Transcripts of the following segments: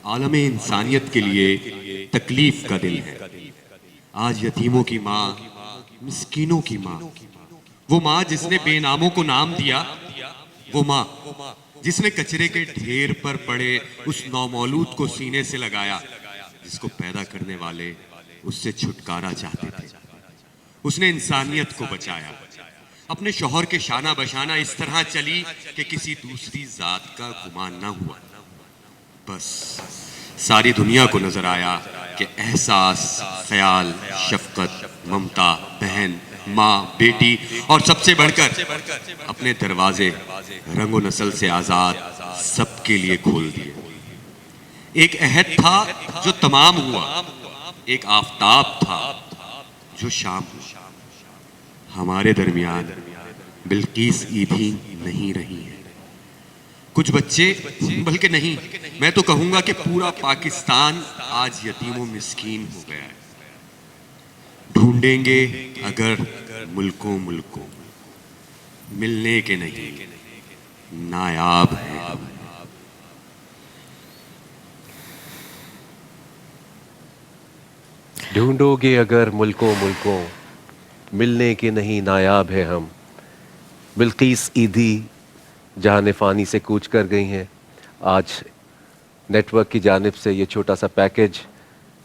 आलमे इंसानियत के लिए तकलीफ का दिन है। आज यतीमों की माँ, मिस्कीनों की माँ, वो माँ जिसने बेनामों को नाम दिया, वो माँ जिसने कचरे के ढेर पर पड़े उस नौमौलूद को सीने से लगाया जिसको पैदा करने वाले उससे छुटकारा चाहते थे। उसने इंसानियत को बचाया। अपने शौहर के शाना बशाना इस तरह चली कि किसी दूसरी जात का गुमान ना हुआ। बस सारी दुनिया को नजर आया कि एहसास, ख्याल, शफकत, ममता, बहन, माँ, बेटी और सबसे बढ़कर अपने दरवाजे रंगो नस्ल से आजाद सबके लिए खोल दिए। एक अहद था जो तमाम हुआ, एक आफताब था जो शाम हुआ। हमारे दरमियान बिल्किस ईदी नहीं रही है। कुछ बच्चे, बल्कि नहीं, मैं तो कहूंगा कि पूरा पाकिस्तान आज यतीमों मिस्कीन हो गया है। ढूंढेंगे अगर मुल्कों मुल्कों, मिलने के नहीं नायाब हैं हम। ढूंढोगे अगर मुल्कों मुल्कों, मिलने के नहीं नायाब है हम। बिल्किस ईदी जहान फ़ानी से कूच कर गई हैं। आज नेटवर्क की जानिब से ये छोटा सा पैकेज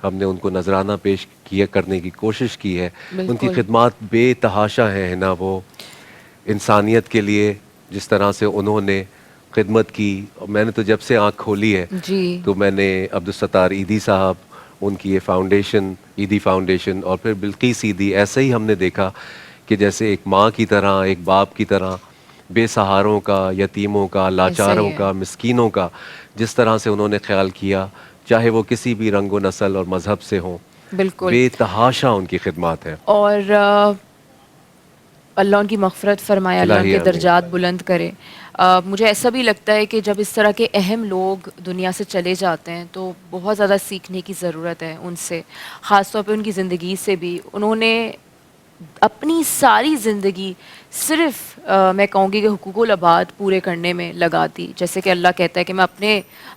हमने उनको नजराना पेश किया करने की कोशिश की है। उनकी खिदमात बेतहाशा हैं ना, वो इंसानियत के लिए जिस तरह से उन्होंने खिदमत की। मैंने तो जब से आँख खोली है तो मैंने अब्दुल सत्तार ईदी साहब, उनकी ये फाउंडेशन, ईदी फाउंडेशन, और फिर बिल्किस ईदी, ऐसे ही हमने देखा कि जैसे एक माँ की तरह, एक बाप की तरह बेसहारों का, यतीमों का, लाचारों का, मिस्कीनों का जिस तरह से उन्होंने ख्याल किया, चाहे वो किसी भी रंगो नस्ल और मज़हब से हों, बेतहाशा उनकी खिदमत है। और अल्लाह उनकी मग़फ़िरत फ़रमाए, अल्लाह उनके दर्जात बुलंद करे। मुझे ऐसा भी लगता है कि जब इस तरह के अहम लोग दुनिया से चले जाते हैं तो बहुत ज़्यादा सीखने की ज़रूरत है उनसे, ख़ास तौर पे उनकी ज़िंदगी से भी। उन्होंने अपनी सारी ज़िंदगी सिर्फ़ मैं कहूँगी कि हुकूकुल अबाद पूरे करने में लगा दी। जैसे कि अल्लाह कहता है कि मैं अपने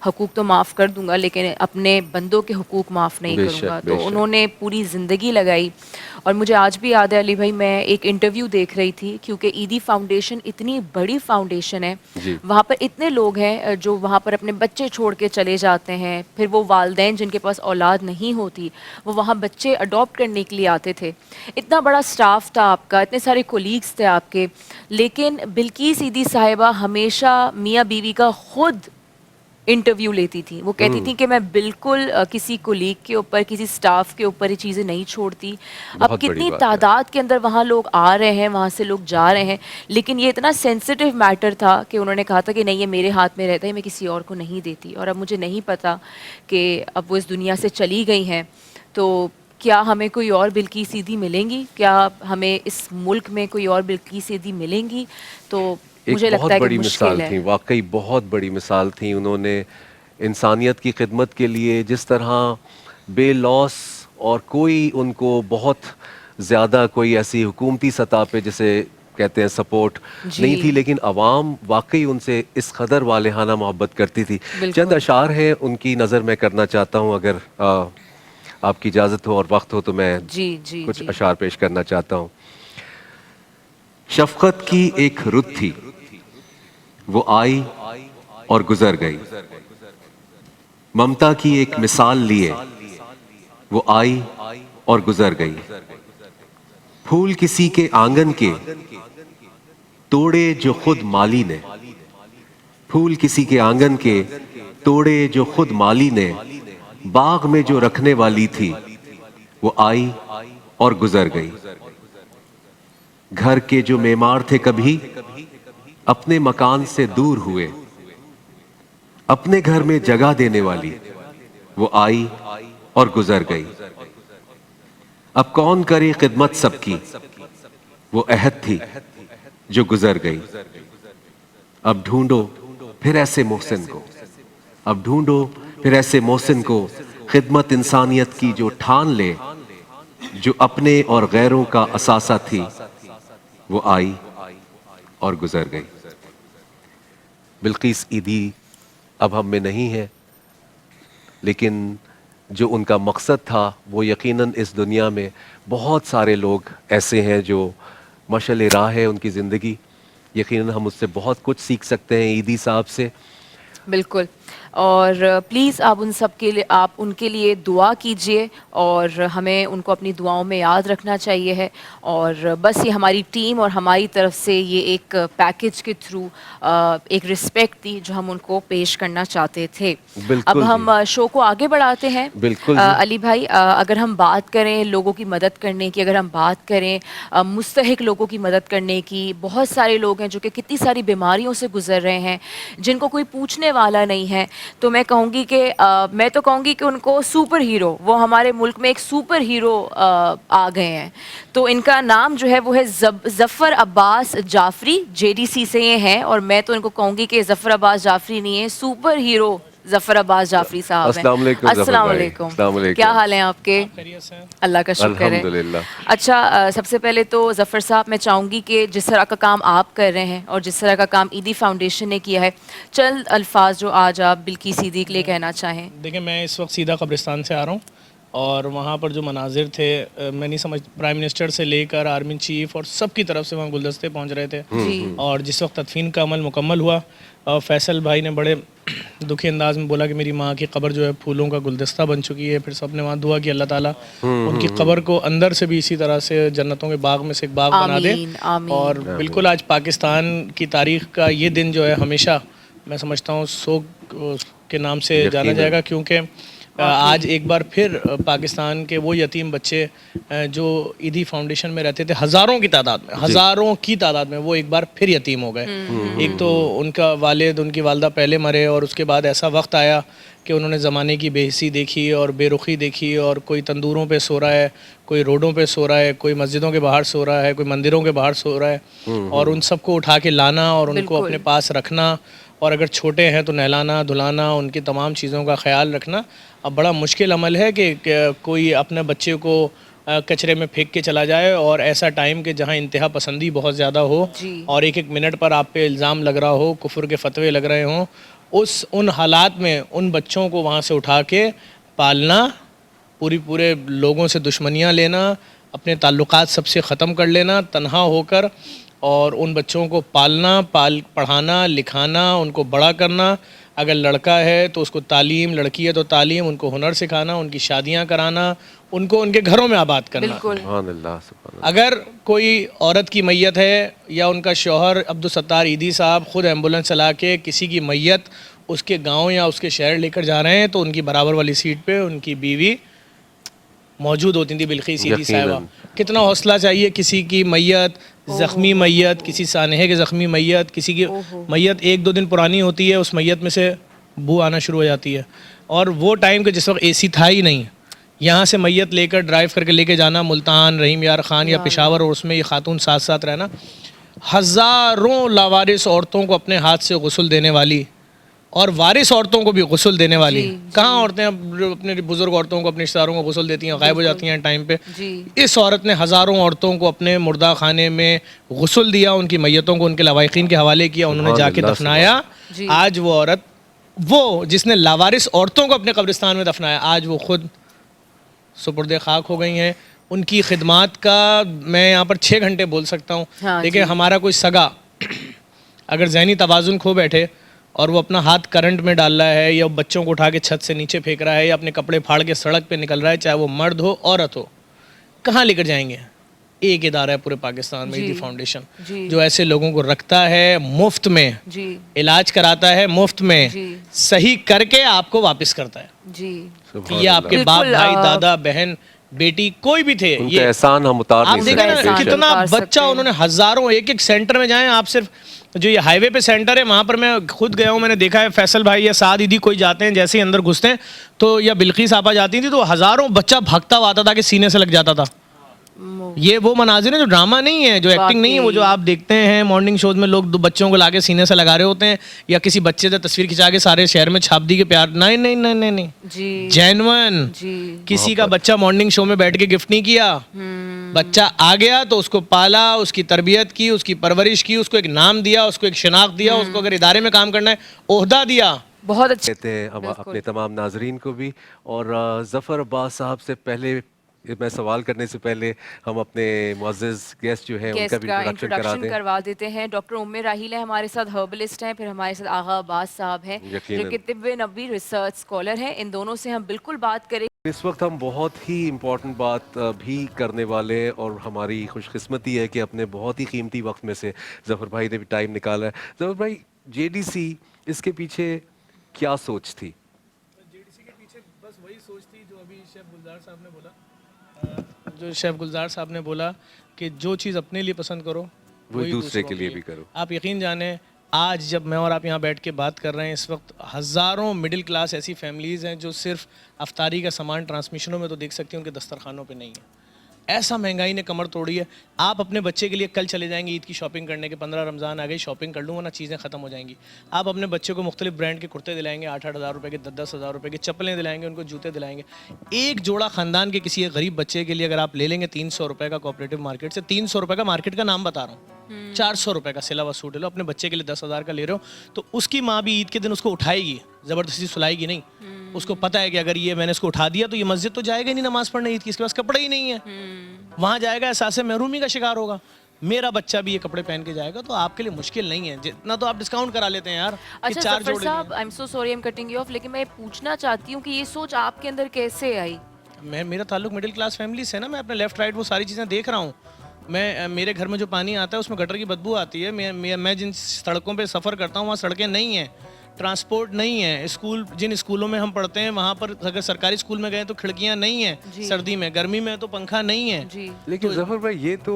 हकूक़ तो माफ़ कर दूँगा लेकिन अपने बंदों के हुकूक़ माफ़ नहीं करूँगा। तो उन्होंने पूरी ज़िंदगी लगाई। और मुझे आज भी याद है अली भाई, मैं एक इंटरव्यू देख रही थी, क्योंकि ईदी फाउंडेशन इतनी बड़ी फाउंडेशन है, वहाँ पर इतने लोग हैं जो वहाँ पर अपने बच्चे छोड़ के चले जाते हैं। फिर वो वालिदैन जिनके पास औलाद नहीं होती, वो वहाँ बच्चे अडॉप्ट करने के लिए आते थे। इतना बड़ा स्टाफ था आपका, इतने सारे कोलीग्स थे आपके, लेकिन बिल्किस ईदी साहिबा हमेशा मियाँ बीवी का खुद इंटरव्यू लेती थी। वो कहती थी कि मैं बिल्कुल किसी कोलीग के ऊपर, किसी स्टाफ के ऊपर ये चीज़ें नहीं छोड़ती। अब कितनी तादाद के अंदर वहाँ लोग आ रहे हैं, वहाँ से लोग जा रहे हैं, लेकिन ये इतना सेंसिटिव मैटर था कि उन्होंने कहा था कि नहीं, ये मेरे हाथ में रहता है, मैं किसी और को नहीं देती। और अब मुझे नहीं पता कि अब वो इस दुनिया से चली गई हैं, तो क्या हमें कोई और बिल्किस ईदी मिलेंगी? क्या हमें इस मुल्क में कोई और बिल्किस ईदी मिलेंगी? तो मुझे लगता है कि मुश्किल है। थी, वाकई बहुत बड़ी मिसाल थी। उन्होंने इंसानियत की खिदमत के लिए जिस तरह बेलॉस, और कोई उनको बहुत ज़्यादा कोई ऐसी हुकूमती सतह पे जिसे कहते हैं सपोर्ट नहीं थी, लेकिन अवाम वाकई उनसे इस कदर वालेहाना मोहब्बत करती थी। चंद अशार हैं उनकी नज़र मैं करना चाहता हूँ, अगर आपकी इजाज़त हो और वक्त हो तो मैं कुछ अशार पेश करना चाहता हूँ। शफ़क़त की एक रुत थी, वो आई और गुजर गई। ममता की एक मिसाल लिए, वो आई और गुजर गई। फूल किसी के आंगन के तोड़े जो खुद माली ने, फूल किसी के आंगन के तोड़े जो खुद माली ने, बाग में जो रखने वाली थी वो आई और गुजर गई। घर के जो मेमार थे कभी अपने मकान से दूर हुए, अपने घर में जगह देने वाली वो आई और गुजर गई। अब कौन करे खिदमत सबकी, वो अहद थी जो गुजर गई। अब ढूंढो फिर ऐसे मोहसिन को, अब ढूंढो फिर ऐसे मोहसिन को, खिदमत इंसानियत की जो ठान ले, जो अपने और गैरों का असासा थी वो आई और गुजर गई। बिल्किस ईदी अब हम में नहीं है, लेकिन जो उनका मकसद था वो यकीनन इस दुनिया में बहुत सारे लोग ऐसे हैं जो मशाल राह है उनकी ज़िंदगी। यकीनन हम उससे बहुत कुछ सीख सकते हैं ईदी साहब से। बिल्कुल। और प्लीज़ आप उनके लिए दुआ कीजिए और हमें उनको अपनी दुआओं में याद रखना चाहिए है। और बस ये हमारी टीम और हमारी तरफ से ये एक पैकेज के थ्रू एक रिस्पेक्ट थी जो हम उनको पेश करना चाहते थे। अब बिल्कुल हम शो को आगे बढ़ाते हैं। बिल्कुल जी। अली भाई, अगर हम बात करें लोगों की मदद करने की, अगर हम बात करें मुस्तहिक लोगों की मदद करने की, बहुत सारे लोग हैं जो कि कितनी सारी बीमारियों से गुजर रहे हैं, जिनको कोई पूछने वाला नहीं है, तो मैं कहूँगी कि उनको सुपर हीरो, वो हमारे मुल्क में एक सुपर हीरो आ गए हैं। तो इनका नाम जो है वो है ज़फ़र अब्बास जाफ़री। जेडीसी से ये हैं और मैं तो इनको कहूँगी कि ज़फ़र अब्बास जाफ़री नहीं है, सुपर हीरो ज़फ़र अब्बास जाफ़री साहब हैं। अस्सलाम वालेकुम ज़फ़र अस्सलाम भाई। वालेकुम। अस्सलाम वालेकुम। क्या हाल है आपके? अल्लाह का शुक्र है। अल्हम्दुलिल्लाह। अच्छा, सबसे पहले तो ज़फ़र साहब, मैं चाहूँगी कि जिस तरह का काम आप कर रहे हैं और जिस तरह का काम ईदी फाउंडेशन ने किया है, चंद अल्फाज जो आज आप बिल्किस ईदी के लिए कहना चाहें। देखिए, मैं इस वक्त सीधा कब्रिस्तान से आ रहा हूँ और वहाँ पर जो मनाजिर थे, मैं नहीं समझ, प्राइम मिनिस्टर से लेकर आर्मी चीफ और सब की तरफ से वहाँ गुलदस्ते पहुँच रहे थे। और जिस वक्त तदफीन का अमल मुकम्मल हुआ, फैसल भाई ने बड़े दुखी अंदाज में बोला कि मेरी माँ की कब्र जो है फूलों का गुलदस्ता बन चुकी है। फिर सब ने वहाँ दुआ कि अल्लाह ताला उनकी कब्र को अंदर से भी इसी तरह से जन्नतों के बाग में से एक बाग बना दे। और बिल्कुल आज पाकिस्तान की तारीख़ का ये दिन जो है हमेशा मैं समझता हूँ सोग के नाम से जाना जाएगा, क्योंकि आज एक बार फिर पाकिस्तान के वो यतीम बच्चे जो ईदी फाउंडेशन में रहते थे हज़ारों की तादाद में वो एक बार फिर यतीम हो गए। एक तो उनका वालिद, उनकी वालदा पहले मरे और उसके बाद ऐसा वक्त आया कि उन्होंने ज़माने की बेहिसी देखी और बेरुखी देखी, और कोई तंदूरों पे सो रहा है, कोई रोडों पे सो रहा है, कोई मस्जिदों के बाहर सो रहा है, कोई मंदिरों के बाहर सो रहा है। और उन सबको उठा के लाना और उनको अपने पास रखना, और अगर छोटे हैं तो नहलाना धुलाना, उनकी तमाम चीज़ों का ख्याल रखना अब बड़ा मुश्किल अमल है कि कोई अपने बच्चे को कचरे में फेंक के चला जाए, और ऐसा टाइम कि जहाँ इंतहा पसंदी बहुत ज़्यादा हो और एक एक मिनट पर आप पे इल्ज़ाम लग रहा हो, कुफ्र के फतवे लग रहे हों, उन हालात में उन बच्चों को वहाँ से उठा के पालना, पूरे लोगों से दुश्मनियाँ लेना, अपने ताल्लुकात सबसे ख़त्म कर लेना तन्हा होकर, और उन बच्चों को पढ़ाना लिखाना, उनको बड़ा करना, अगर लड़का है तो उसको तालीम, लड़की है तो तालीम, उनको हुनर सिखाना, उनकी शादियां कराना, उनको उनके घरों में आबाद करना। अगर कोई औरत की मैयत है या उनका शौहर अब्दुल सत्तार ईदी साहब खुद एम्बुलेंस चला के किसी की मैयत उसके गांव या उसके शहर लेकर जा रहे हैं, तो उनकी बराबर वाली सीट पे उनकी बीवी मौजूद होती थी, बिल्किस ईदी साहिबा। कितना हौसला चाहिए किसी की मैयत, ज़ख्मी मैयत, किसी सानहे के ज़ख्मी मैयत, किसी की मैयत 1-2 दिन पुरानी होती है, उस मैयत में से बू आना शुरू हो जाती है। और वो टाइम के जिस वक्त एसी था ही नहीं, यहाँ से मैयत लेकर ड्राइव करके लेके जाना मुल्तान, रहीम यार ख़ान या पेशावर, और उसमें ये खातून साथ साथ रहना, हज़ारों लावारिस औरतों को अपने हाथ से गुस्ल देने वाली और वारिस औरतों को भी गुस्ल देने वाली। कहाँ औरतें अपने बुजुर्ग औरतों को, अपने रिश्तेदारों को गुस्ल देती हैं, गायब हो जाती हैं टाइम पे। इस औरत ने हज़ारों औरतों को अपने मुर्दा खाने में गुस्ल दिया, उनकी मैयतों को उनके लवाहिकीन के हवाले किया, उन्होंने जाके दफनाया। आज वो औरत, वो जिसने लावारिस औरतों को अपने कब्रिस्तान में दफनाया, आज वो खुद सुपुर्दे खाक हो गई हैं। उनकी खिदमात का मैं यहाँ पर 6 घंटे बोल सकता हूँ। देखिए, हमारा कोई सगा अगर ज़हनी तवाज़ुन खो बैठे और वो अपना हाथ करंट में डाल रहा है, या बच्चों को उठा के छत से नीचे फेंक रहा है, या अपने कपड़े फाड़ के सड़क पे निकल रहा है, चाहे वो मर्द हो औरत हो, कहाँ लेकर जाएंगे? एक इदारा है पूरे पाकिस्तान में, ईदी फाउंडेशन, जो ऐसे लोगों को रखता है, मुफ्त में इलाज कराता है, मुफ्त में सही करके आपको वापस करता है। ये आपके बाप, भाई, दादा, बहन, बेटी, कोई भी थे, ये एहसान हम उतार नहीं सकते। आप देखिए ना कितना बच्चा, उन्होंने हज़ारों, एक सेंटर में जाएं आप, सिर्फ जो ये हाईवे पे सेंटर है वहाँ पर मैं खुद गया हूँ, मैंने देखा है, फैसल भाई या साद ईदी कोई जाते हैं, जैसे ही अंदर घुसते हैं तो, या बिल्किस आपा जाती थी तो हज़ारों बच्चा भागता हुआ आता था कि सीने से लग जाता था। ये वो मनाजिर है जो ड्रामा नहीं है, जो एक्टिंग नहीं है, वो जो आप देखते हैं मॉर्निंग शोज में, लोग बच्चों को लाके सीने से लगा रहे होते हैं, या किसी बच्चे से तस्वीर खिंचा के सारे शहर में छाप दी के प्यार। नहीं नहीं नहीं नहीं नहीं, जेन्युइन किसी का बच्चा मॉर्निंग शो में बैठ के गिफ्ट नहीं किया। बच्चा आ गया तो उसको पाला, उसकी तरबियत की, उसकी परवरिश की, उसको एक नाम दिया, उसको एक शनाख्त दिया, उसको अगर इदारे में काम करना है ओहदा दिया, बहुत अच्छे कहते हैं हम बिल्कुल। अपने तमाम नाजरीन को भी। और ज़फ़र अब्बास साहब से पहले, मैं सवाल करने से पहले हम अपने मुअज़्ज़ज़ गेस्ट जो हैं उनका गेस्ट भी का इंट्रोडक्शन करा इंट्रोडक्शन दें। करवा देते हैं। डॉक्टर उम्मे राहील है हमारे साथ, हर्बलिस्ट हैं, फिर हमारे साथ आगा अब्बास साहब हैं जो यकीनन। कि तिब्ब नबवी रिसर्च स्कॉलर हैं। इन दोनों से हम बिल्कुल बात करें। इस वक्त हम बहुत ही इम्पोर्टेंट बात भी करने वाले हैं और हमारी खुशकिस्मती है कि अपने बहुत ही कीमती वक्त में से ज़फ़र भाई ने भी टाइम निकाला है। ज़फ़र भाई, जेडीसी, इसके पीछे क्या सोच थी? जेडीसी के पीछे बस वही सोच थी जो अभी शेफ गुलजार साहब ने बोला, जो शेफ गुलजार साहब ने बोला कि जो चीज़ अपने लिए पसंद करो वही दूसरे दूसरों के लिए भी करो। आप यकीन जाने, आज जब मैं और आप यहाँ बैठ के बात कर रहे हैं, इस वक्त हज़ारों मिडिल क्लास ऐसी फैमिलीज़ हैं जो सिर्फ अफ्तारी का सामान ट्रांसमिशनों में तो देख सकती हैं, उनके दस्तरखानों पे नहीं है। ऐसा महंगाई ने कमर तोड़ी है। आप अपने बच्चे के लिए कल चले जाएंगे ईद की शॉपिंग करने के, 15 रमज़ान आ गई, शॉपिंग कर लूँ वरना चीज़ें ख़त्म हो जाएंगी। आप अपने बच्चे को मुख्तलिफ ब्रांड के कुर्ते दिलाएंगे, 8-8 हज़ार रुपये के, 10-10 हज़ार रुपये के, चप्पलें दिलाएंगे, उनको जूते दिलाएंगे। एक जोड़ा ख़ानदान के किसी एक गरीब बच्चे के लिए अगर आप ले लेंगे 300 रुपये का कोऑपरेटिव मार्केट से, 300 रुपये का मार्केट का नाम बता रहा हूँ, 400 रुपये का सिलावा सूट ले लो, अपने बच्चे के लिए 10 हज़ार का ले रहे हो, तो उसकी माँ भी ईद के दिन उसको उठाएगी, ज़बरदस्ती सुलाएगी नहीं। उसको पता है कि अगर ये मैंने इसको उठा दिया तो ये मस्जिद तो जाएगा ही नहीं नमाज़ पढ़ने ईद की, इसके पास कपड़े ही नहीं है, वहाँ जाएगा एहसास महरूमी का शिकार होगा। मेरा बच्चा भी ये कपड़े पहन के जाएगा तो आपके लिए मुश्किल नहीं है, जितना तो आप डिस्काउंट करा लेते हैं यार कि अच्छा 4 ज़फ़र जोड़े साहब, I am so sorry, I am cutting you of, लेकिन मैं पूछना चाहती हूँ कि ये सोच आपके अंदर कैसे आई? मेरा ताल्लुक मिडिल क्लास फैमिली से है ना, मैं अपने लेफ्ट राइट वो सारी चीज़ें देख रहा हूँ। मेरे घर में जो पानी आता है उसमें गटर की बदबू आती है। मैं जिन सड़कों पे सफ़र करता हूँ वहाँ सड़कें नहीं हैं, ट्रांसपोर्ट नहीं है, स्कूल, जिन स्कूलों में हम पढ़ते हैं वहाँ पर अगर सरकारी स्कूल में गए तो खिड़कियाँ नहीं हैं सर्दी में, गर्मी में तो पंखा नहीं है जी। लेकिन ज़फ़र भाई, ये तो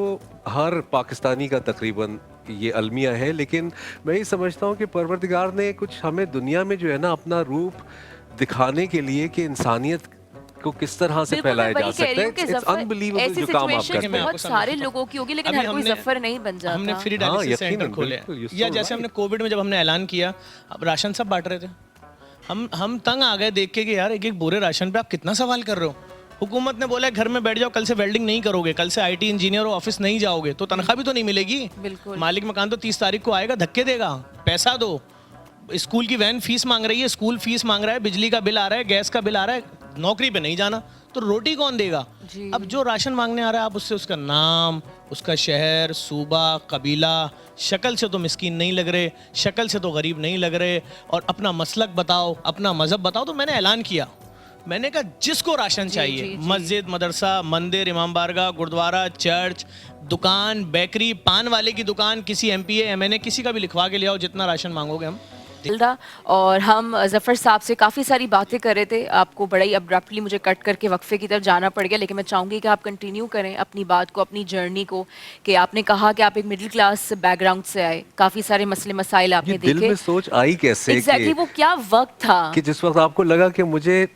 हर पाकिस्तानी का तकरीबन ये अलमिया है, लेकिन मैं ये समझता हूँ कि परवरदिगार ने कुछ हमें दुनिया में जो है ना अपना रूप दिखाने के लिए कि इंसानियत को किस तरह से बिल्कुल, फैलाया मैं जा वही कह सकता रही है। हूँ कि It's ज़फ़र, unbelievable ऐसी जो काम आप सिचुएशन करते हैं। बहुत सारे लोगों की होगी, लेकिन अभी हर कोई हमने- ज़फ़र नहीं बन जाता। हमने फ्री हाँ, डायलिसिस यकीनन, सेंटर खोले, बिल्कुल, you're so या जैसे right. हमने कोविड में जब हमने ऐलान किया, अब राशन सब बांट रहे थे, हम तंग आ गए देख के कि यार एक एक बोरे राशन पे आप कितना सवाल कर रहे हो। हुकूमत ने बोला है घर में बैठ जाओ, कल से वेल्डिंग नहीं करोगे, कल से आईटी इंजीनियर और ऑफिस नहीं जाओगे तो तनख्वाह भी तो नहीं मिलेगी। बिल्कुल। मालिक मकान तो 30 तारीख को आएगा, धक्के देगा, पैसा दो। स्कूल की वैन फीस मांग रही है, स्कूल फीस मांग रहा है, बिजली का बिल आ रहा है, गैस का बिल आ रहा है, नौकरी पे नहीं जाना तो रोटी कौन देगा। जी। अब जो राशन मांगने आ रहा है आप उससे उसका नाम, उसका शहर, सूबा, कबीला, शक्ल से तो मिस्कीन नहीं लग रहे, शक्ल से तो गरीब नहीं लग रहे, और अपना मसलक बताओ, अपना मजहब बताओ। तो मैंने ऐलान किया, मैंने कहा जिसको राशन चाहिए, जी। मस्जिद, मदरसा, मंदिर, इमाम बारगाह, गुरुद्वारा, चर्च, दुकान, बेकरी, पान वाले की दुकान, किसी एमपीए, एमएनए, किसी का भी लिखवा के ले आओ, जितना राशन मांगोगे हम। और हम ज़फ़र साहब से काफ़ी सारी बातें कर रहे थे, आपको बड़ा ही अब्रप्टली मुझे कट करके वक्फे की तरफ जाना पड़ गया, लेकिन मैं चाहूँगी कि आप कंटिन्यू करें अपनी बात को, अपनी जर्नी को, कि आपने कहा कि आप एक मिडिल क्लास बैकग्राउंड से आए, काफ़ी सारे मसले मसाइल आपने ये दिल देखे। में सोच आई कैसे एग्जैक्टली वो क्या वक्त था कि जिस वक्त आपको लगा कि मुझे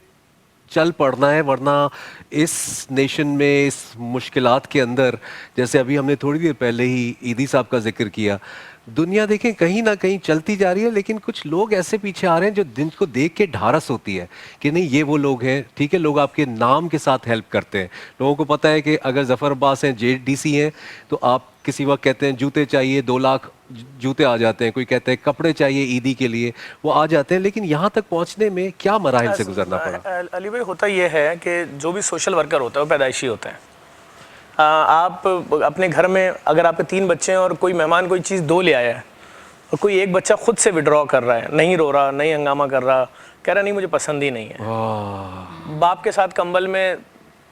चल पड़ना है, वरना इस नेशन में, इस मुश्किलात के अंदर, जैसे अभी हमने थोड़ी देर पहले ही ईदी साहब का जिक्र किया, दुनिया देखें कहीं ना कहीं चलती जा रही है, लेकिन कुछ लोग ऐसे पीछे आ रहे हैं जो जिनको देख के ढारस होती है कि नहीं ये वो लोग हैं। ठीक है, लोग आपके नाम के साथ हेल्प करते हैं, लोगों को पता है कि अगर ज़फ़र अब्बास हैं, जेडीसी हैं, तो आप किसी वक्त कहते हैं जूते चाहिए, 2 लाख जूते आ जाते हैं, कोई कहते हैं कपड़े चाहिए ईदी के लिए, वो आ जाते हैं। लेकिन यहाँ तक पहुँचने में क्या मराहिल से गुजरना पड़ा? अली भाई, होता यह है कि जो भी सोशल वर्कर होता है वो पैदाइशी होता है। आप अपने घर में अगर आपके 3 बच्चे हैं और कोई मेहमान कोई चीज़ 2 ले आया है और कोई एक बच्चा खुद से विड्रॉ कर रहा है, नहीं रो रहा, नहीं हंगामा कर रहा, कह रहा नहीं मुझे पसंद ही नहीं है। बाप के साथ कंबल में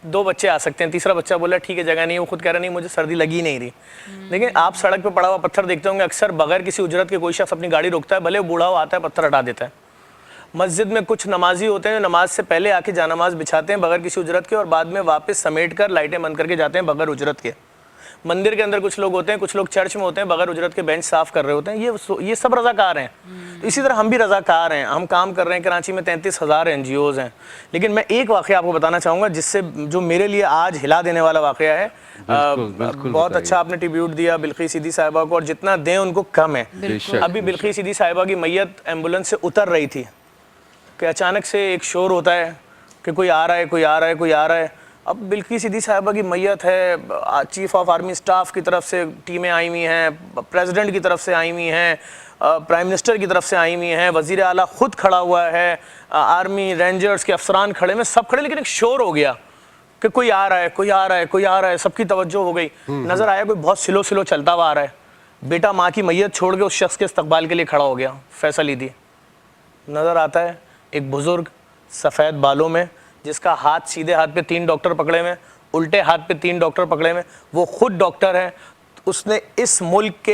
2 बच्चे आ सकते हैं, तीसरा बच्चा बोला ठीक है जगह नहीं, वो खुद कह रहा नहीं मुझे सर्दी लगी नहीं रही। लेकिन आप सड़क पे पड़ा हुआ पत्थर देखते होंगे, अक्सर बगैर किसी उजरत के कोई शख्स अपनी गाड़ी रोकता है, भले बूढ़ा हो, आता है पत्थर हटा देता है। मस्जिद में कुछ नमाजी होते हैं जो नमाज से पहले आके जानमाज बिछाते हैं बगैर किसी उजरत के, और बाद में वापस समेट कर लाइटें बंद करके जाते हैं बगैर उजरत के। मंदिर के अंदर कुछ लोग होते हैं, कुछ लोग चर्च में होते हैं, बगैर उजरत के बेंच साफ कर रहे होते हैं। ये सब रज़ाकार हैं। तो इसी तरह हम भी रज़ाकार हैं, हम काम कर रहे हैं। कराची में 33,000 NGOs हैं। लेकिन मैं एक वाक़या आपको बताना चाहूँगा जिससे, जो मेरे लिए आज हिला देने वाला वाक़या है। बहुत अच्छा आपने ट्रिब्यूट दिया बिल्किस ईदी साहिबा को, और जितना दें उनको कम है। अभी बिल्किस ईदी साहिबा की मैयत एम्बुलेंस से उतर रही थी कि अचानक से एक शोर होता है कि कोई आ रहा है, कोई आ रहा है, कोई आ रहा है। अब बिल्किस ईदी साहिबा की मैयत है, चीफ ऑफ आर्मी स्टाफ की तरफ से टीमें आई हुई हैं, प्रेसिडेंट की तरफ से आई हुई हैं, प्राइम मिनिस्टर की तरफ से आई हुई हैं, वज़ीर आला खुद खड़ा हुआ है, आर्मी रेंजर्स के अफसरान खड़े में, सब खड़े, लेकिन एक शोर हो गया कि कोई आ रहा है, कोई आ रहा है, कोई आ रहा है, सबकी तवज्जो हो गई। नज़र आया कोई बहुत स्लो स्लो चलता हुआ आ रहा है, बेटा माँ की मैयत छोड़ के उस शख्स के इस्तकबाल के लिए खड़ा हो गया। फैसल ईदी नज़र आता है, एक बुज़ुर्ग सफ़ेद बालों में, जिसका हाथ सीधे हाथ पे 3 डॉक्टर पकड़े हुए, उल्टे हाथ पे 3 डॉक्टर पकड़े हुए, वो खुद डॉक्टर है। उसने इस मुल्क के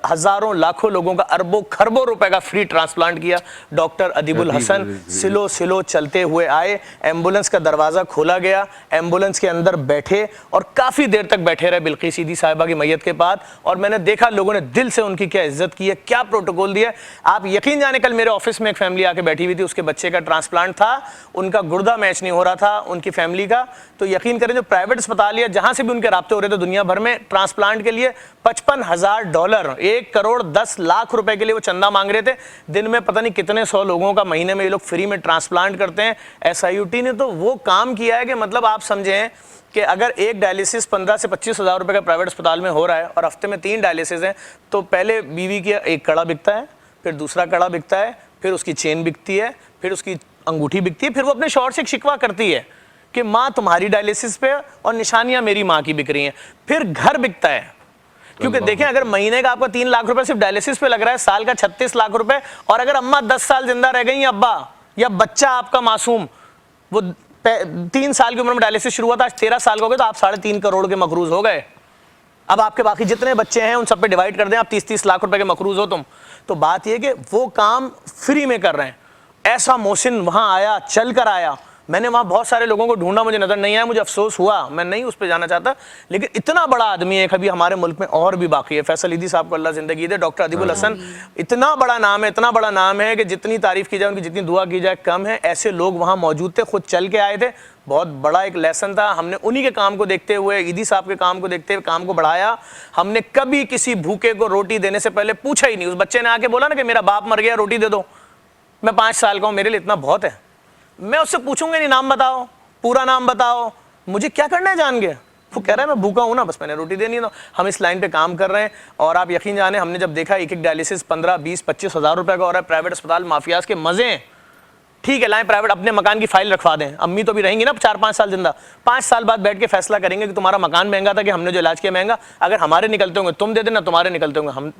हज़ारों लाखों लोगों का अरबों खरबों रुपए का फ्री ट्रांसप्लांट किया। डॉक्टर अदीबुल हसन सिलो सिलो चलते हुए आए, एम्बुलेंस का दरवाज़ा खोला गया, एम्बुलेंस के अंदर बैठे और काफ़ी देर तक बैठे रहे बिल्किस ईदी साहिबा की मैयत के बाद। और मैंने देखा लोगों ने दिल से उनकी क्या इज्जत की है, क्या प्रोटोकॉल दिया। आप यकीन जाने, कल मेरे ऑफिस में एक फैमिली आके बैठी हुई थी, उसके बच्चे का ट्रांसप्लांट था, उनका गुर्दा मैच नहीं हो रहा था उनकी फैमिली का। तो यकीन करें, जो प्राइवेट अस्पताल या जहाँ से भी उनके राब्ते हो रहे थे दुनिया भर में, ट्रांसप्लांट के लिए $55,000 1,10,00,000 रुपए के लिए वो चंदा मांग रहे थे। दिन में पता नहीं कितने 100 लोगों का महीने में ये लोग फ्री में ट्रांसप्लांट करते हैं। SIUT ने तो वो काम किया है कि मतलब आप समझें कि अगर एक डायलिसिस 15 से 25 हज़ार रुपए का प्राइवेट अस्पताल में हो रहा है और हफ्ते में 3 डायलिसिस हैं, तो पहले बीवी की एक कड़ा बिकता है, फिर दूसरा कड़ा बिकता है, फिर उसकी चेन बिकती है, फिर उसकी अंगूठी बिकती है, फिर वो अपने शौहर से एक शिकवा करती है कि माँ तुम्हारी डायलिसिस पे और निशानियां मेरी माँ की बिक रही हैं। फिर घर बिकता है, क्योंकि देखें, अगर महीने का आपका 3 लाख रुपए सिर्फ डायलिसिस पे लग रहा है, साल का 36 लाख रुपए, और अगर अम्मा 10 साल जिंदा रह गई, अब्बा या बच्चा आपका मासूम वो 3 साल की उम्र में डायलिसिस शुरू हुआ था, आज 13 साल का हो गए, तो आप 3.5 करोड़ के मकरूज हो गए। अब आपके बाकी जितने बच्चे हैं उन सब पे डिवाइड कर दें, आप 30-30 लाख रुपए के मकरूज हो तुम। तो बात यह कि वो काम फ्री में कर रहे हैं। ऐसा मोहसिन वहां आया, चल कर आया। मैंने वहाँ बहुत सारे लोगों को ढूंढा, मुझे नजर नहीं आया, मुझे अफसोस हुआ, मैं नहीं उस पर जाना चाहता, लेकिन इतना बड़ा आदमी है, कभी हमारे मुल्क में और भी बाकी है। फैसल ईदी साहब को अल्लाह जिंदगी दे। डॉक्टर अदीबुल हसन इतना बड़ा नाम है, इतना बड़ा नाम है कि जितनी तारीफ की जाए, उनकी जितनी दुआ की जाए कम है। ऐसे लोग वहाँ मौजूद थे, खुद चल के आए थे, बहुत बड़ा एक लेसन था। हमने उन्हीं के काम को देखते हुए, ईदी साहब के काम को देखते हुए काम को बढ़ाया। हमने कभी किसी भूखे को रोटी देने से पहले पूछा ही नहीं। उस बच्चे ने आके बोला ना कि मेरा बाप मर गया, रोटी दे दो, मैं 5 साल का हूँ, मेरे लिए इतना बहुत है। मैं उससे पूछूंगा नहीं, नाम बताओ, पूरा नाम बताओ, मुझे क्या करना है जान के। वो कह रहा है मैं भूखा हूं ना, बस मैंने रोटी देनी है। तो हम इस लाइन पे काम कर रहे हैं। और आप यकीन जाने, हमने जब देखा एक डायलिसिस 15, 20, 25 हज़ार रुपए का हो रहा है, प्राइवेट अस्पताल माफियाज के मजे हैं। ठीक है, लाएं प्राइवेट, अपने मकान की फाइल रखवा दें, अम्मी तो भी रहेंगी ना 4-5 साल जिंदा, 5 साल बाद बैठ के फैसला करेंगे कि तुम्हारा मकान महंगा था कि हमने जो इलाज किया महंगा। अगर हमारे निकलते होंगे तुम दे देना, तुम्हारे निकलते होंगे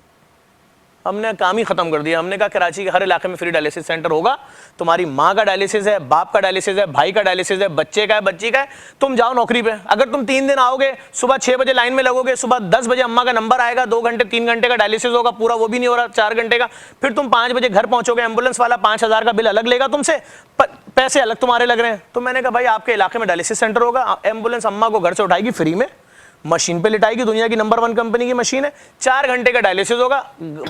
हमने काम ही खत्म कर दिया। हमने कहा कराची के हर इलाके में फ्री डायलिसिस सेंटर होगा। तुम्हारी माँ का डायलिसिस है, बाप का डायलिसिस है, भाई का डायलिसिस है, बच्चे का है, बच्ची का है, तुम जाओ नौकरी पे। अगर तुम 3 दिन आओगे, सुबह 6 बजे लाइन में लगोगे, सुबह 10 बजे अम्मा का नंबर आएगा, 2 घंटे 3 घंटे का डायलिसिस होगा, पूरा वो भी नहीं हो रहा 4 घंटे का, फिर तुम 5 बजे घर पहुंचोगे, एम्बुलेंस वाला 5,000 का बिल अलग लेगा तुमसे, पैसे अलग तुम्हारे लग रहे हैं। तो मैंने कहा भाई आपके इलाके में डायलिसिस सेंटर होगा, एम्बुलेंस अम्मा को घर से उठाएगी फ्री में, मशीन पे लिटाएगी, दुनिया की नंबर 1 कंपनी की मशीन है, 4 घंटे का डायलिसिस होगा,